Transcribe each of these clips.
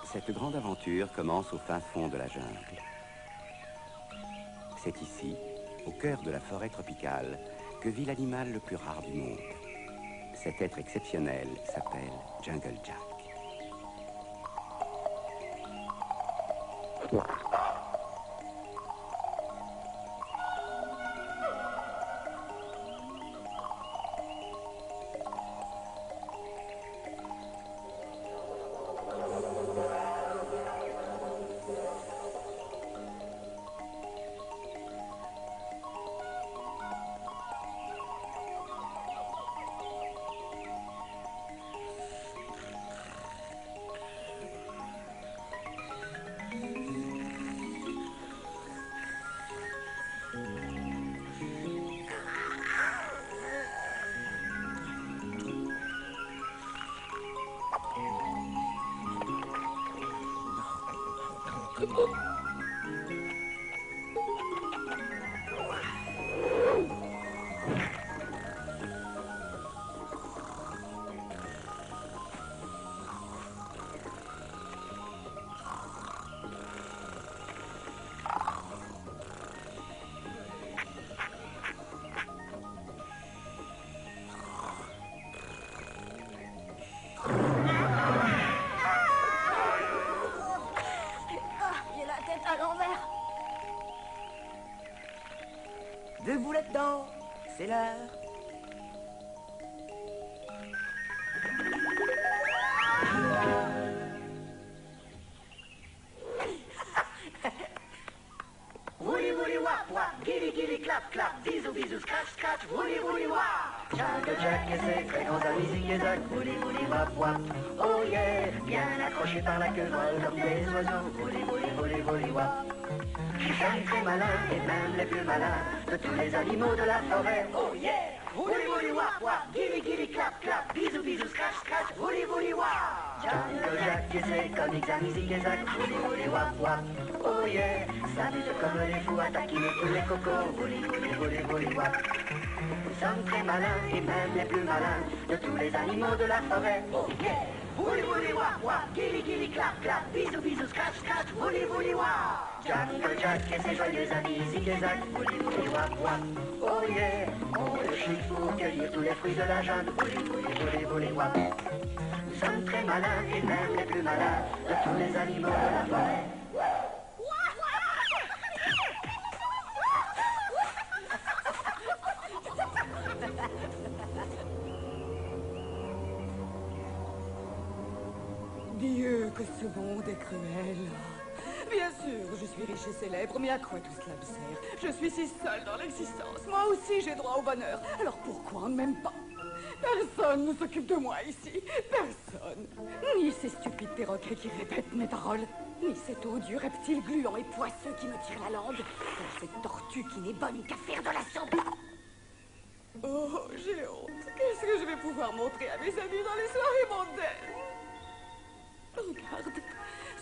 Cette grande aventure commence au fin fond de la jungle. C'est ici, au cœur de la forêt tropicale, que vit l'animal le plus rare du monde. Cet être exceptionnel s'appelle Jungle Jack. Debout là-dedans, c'est l'heure. Wouli wouli wap wap, gili gili clap clap, bisous bisous scratch scratch, wouli wouli wap. Jungle Jack et ses très grands amis Zig et Zag, wouli wouli wap wap. Oh yeah, bien accroché par la queue, vol comme des oiseaux, wouli wouli wouli wouli wap. Ils sont très malins et même les plus malins de tous les animaux de la forêt. Oh yeah! Wouli wouli wap wap, gili gili clap clap, bisous bisous scratch scratch, wouli wouli wap. Jungle Jack et ses comiques amis Zig et Zag, wouli wouli wap wap. Oh yeah! S'amuse comme les fous à taquiner tous les cocos, wouli wouli wouli wouli wap. Ils sont très malins et même les plus malins de tous les animaux de la forêt. Oh yeah! Wouli wouli wap wap, gili gili clap clap, bisous bisous scratch scratch, wouli wouli wap. Jungle Jack et ses joyeux amis Zig et Zag, wouli wouli wap wap. Oh yeah, on le chic pour cueillir tous les fruits de la jungle, wouli wouli wouli wouli wap. Nous sommes très malins et même les plus malins de tous les animaux de la forêt. Dieu, que ce monde est cruel. Bien sûr, je suis riche et célèbre, mais à quoi tout cela me sert? Je suis si seule dans l'existence. Moi aussi, j'ai droit au bonheur. Alors pourquoi on ne m'aime pas? Personne ne s'occupe de moi ici. Personne. Ni ces stupides perroquets qui répètent mes paroles, ni cet odieux reptile gluant et poisseux qui me tire la langue, ou cette tortue qui n'est bonne qu'à faire de la soupe. Oh, j'ai honte. Qu'est-ce que je vais pouvoir montrer à mes amis dans les soirées mondaines? Regarde,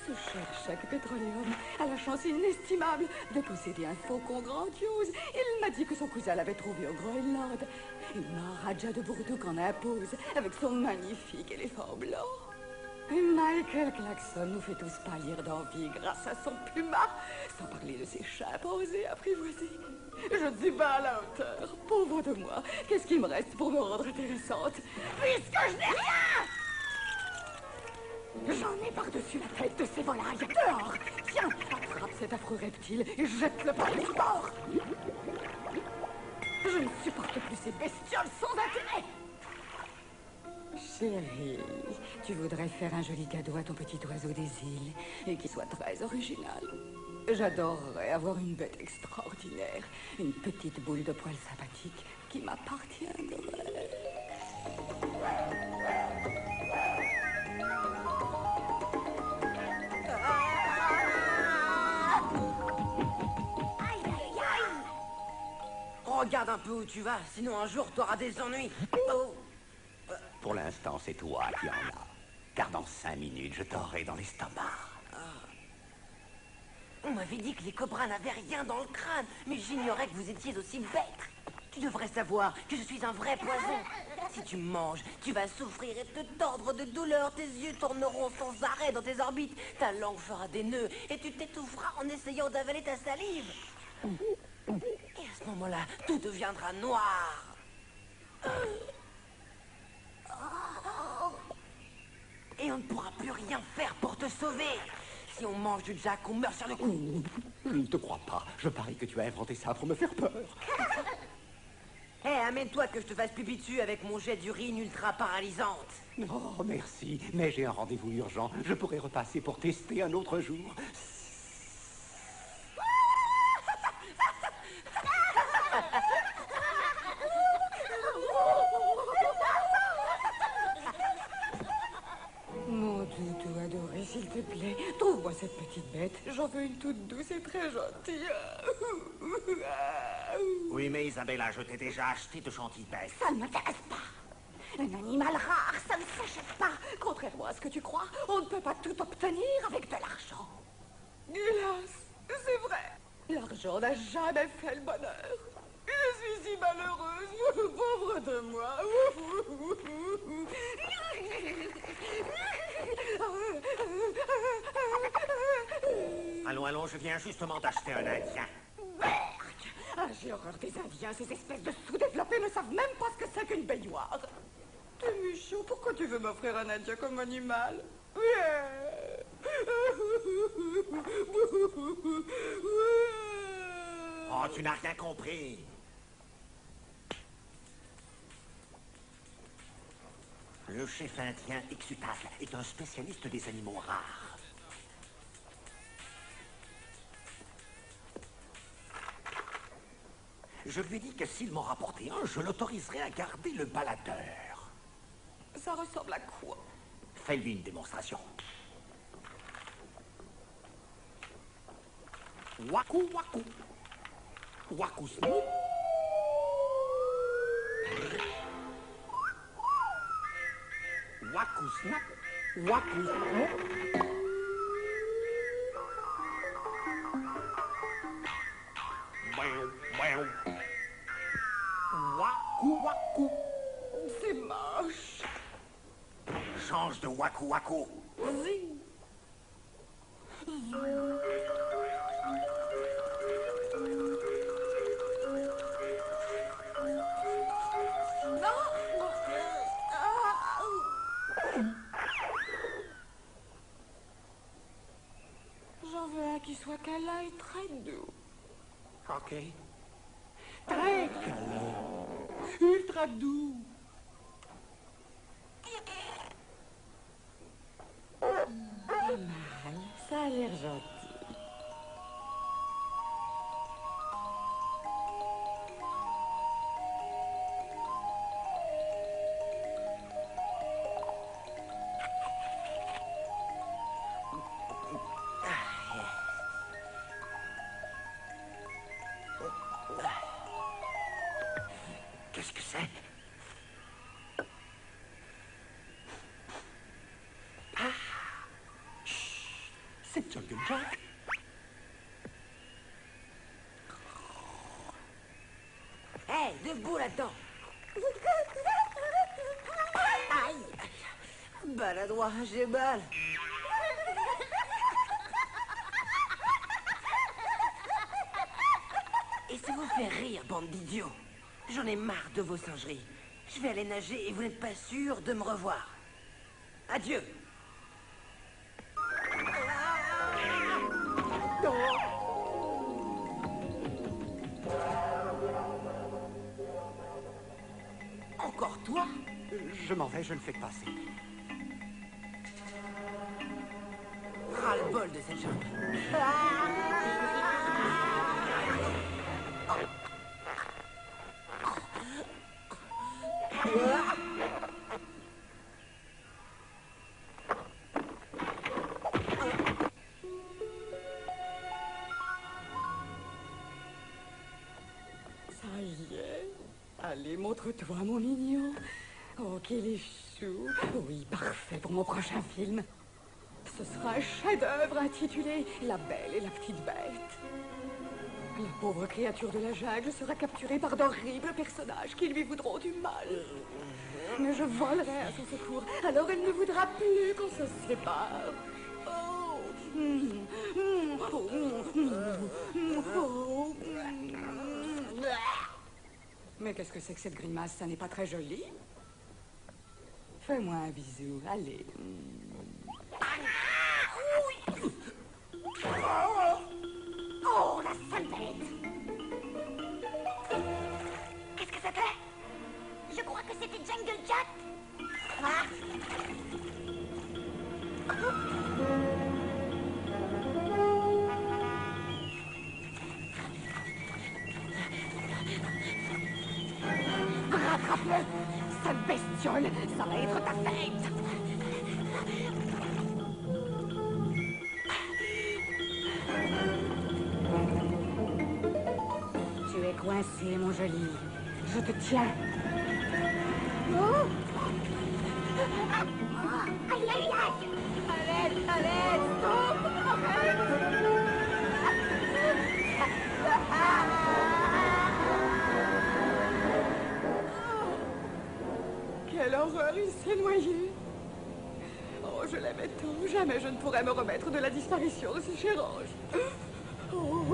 ce cher Jacques Pétroléum a la chance inestimable de posséder un faucon grandiose. Il m'a dit que son cousin l'avait trouvé au Groenland. Et Maharaja de Burdouk en impose avec son magnifique éléphant blanc. Et Michael Clarkson nous fait tous pâlir d'envie grâce à son puma, sans parler de ses chimpanzés apprivoisés. Je ne suis pas à la hauteur. Pauvre de moi, qu'est-ce qu'il me reste pour me rendre intéressante? Puisque je n'ai rien! J'en ai par-dessus la tête de ces volailles. Dehors! Tiens, attrape cet affreux reptile et jette-le par-dessus bord. Je ne supporte plus ces bestioles sans intérêt. Chérie, tu voudrais faire un joli cadeau à ton petit oiseau des îles et qui soit très original. J'adorerais avoir une bête extraordinaire, une petite boule de poils sympathique qui m'appartiendrait. Regarde un peu où tu vas, sinon un jour t'auras des ennuis. Oh. Pour l'instant, c'est toi qui en as. Car dans 5 minutes, je t'aurai dans l'estomac. On m'avait dit que les cobras n'avaient rien dans le crâne, mais j'ignorais que vous étiez aussi bêtes. Tu devrais savoir que je suis un vrai poison. Si tu me manges, tu vas souffrir et te tordre de douleur. Tes yeux tourneront sans arrêt dans tes orbites. Ta langue fera des nœuds et tu t'étoufferas en essayant d'avaler ta salive. Et à ce moment-là, tout deviendra noir. Et on ne pourra plus rien faire pour te sauver. Si on mange du Jack, on meurt sur le coup. Je ne te crois pas. Je parie que tu as inventé ça pour me faire peur. Hé, amène-toi que je te fasse pipi dessus avec mon jet d'urine ultra paralysante. Oh, merci. Mais j'ai un rendez-vous urgent. Je pourrais repasser pour tester un autre jour. Mon doudou adoré, s'il te plaît, trouve-moi cette petite bête. J'en veux une toute douce et très gentille. Oui, mais Isabella, je t'ai déjà acheté de gentilles bêtes. Ça ne m'intéresse pas. Un animal rare, ça ne s'achète pas. Contrairement à ce que tu crois, on ne peut pas tout obtenir avec de l'argent. Hélas, c'est vrai. L'argent n'a jamais fait le bonheur. Je suis si malheureuse, pauvre de moi. Allons, allons, je viens justement d'acheter un Indien. Berk! Ah, j'ai horreur des Indiens. Ces espèces de sous-développés ne savent même pas ce que c'est qu'une baignoire. T'es méchant. Pourquoi tu veux m'offrir un Indien comme animal? Oh, tu n'as rien compris. Le chef indien Exutacle est un spécialiste des animaux rares. Je lui ai dit que s'il m'en rapportait un, je l'autoriserais à garder le baladeur. Ça ressemble à quoi? Fais-lui une démonstration. Waku waku. Waku snoop. Waku snap. Waku snoop. Waku waku. C'est moche. Change de waku waku. J'en veux un qui soit câlin et très doux. Ok. Très câlin. Ultra doux. Ça a l'air gentil. Qu'est-ce que c'est? C'est Jungle Jack. Hé, debout là-dedans. Aïe. Maladroit, j'ai mal. Et ça vous fait rire, bande d'idiots. J'en ai marre de vos singeries. Je vais aller nager et vous n'êtes pas sûr de me revoir. Adieu. Encore toi? Je m'en vais, je ne fais que passer. Ras-le-bol de cette jungle. Ça y est. Allez, montre-toi, mon mignon. Oh, qu'il est chou. Oui, parfait pour mon prochain film. Ce sera un chef-d'œuvre intitulé La Belle et la Petite Bête. La pauvre créature de la jungle sera capturée par d'horribles personnages qui lui voudront du mal. Mais je volerai à son secours, alors elle ne voudra plus qu'on se sépare. Oh. Oh. Mais qu'est-ce que c'est que cette grimace? Ça n'est pas très joli. Fais-moi un bisou, allez. Oh, la sale bête! Qu'est-ce que c'était? Je crois que c'était Jungle Jack. Ah. Rattrape-le! Sale bestiole! Ça va être ta fête! Tu es coincé, mon joli. Je te tiens. Oh! Aïe, aïe, aïe! Allez, stop! Arrête! Quelle horreur, il s'est noyé. Oh, je l'aimais tant. Jamais je ne pourrais me remettre de la disparition de ce cher ange. Oh.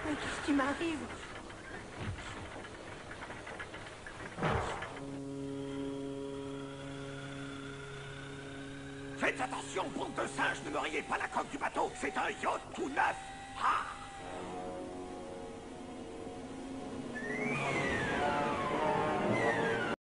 Mais qu'est-ce qui m'arrive? Faites attention, bande de singes, ne me rayez pas la coque du bateau, c'est un yacht tout neuf. Ah!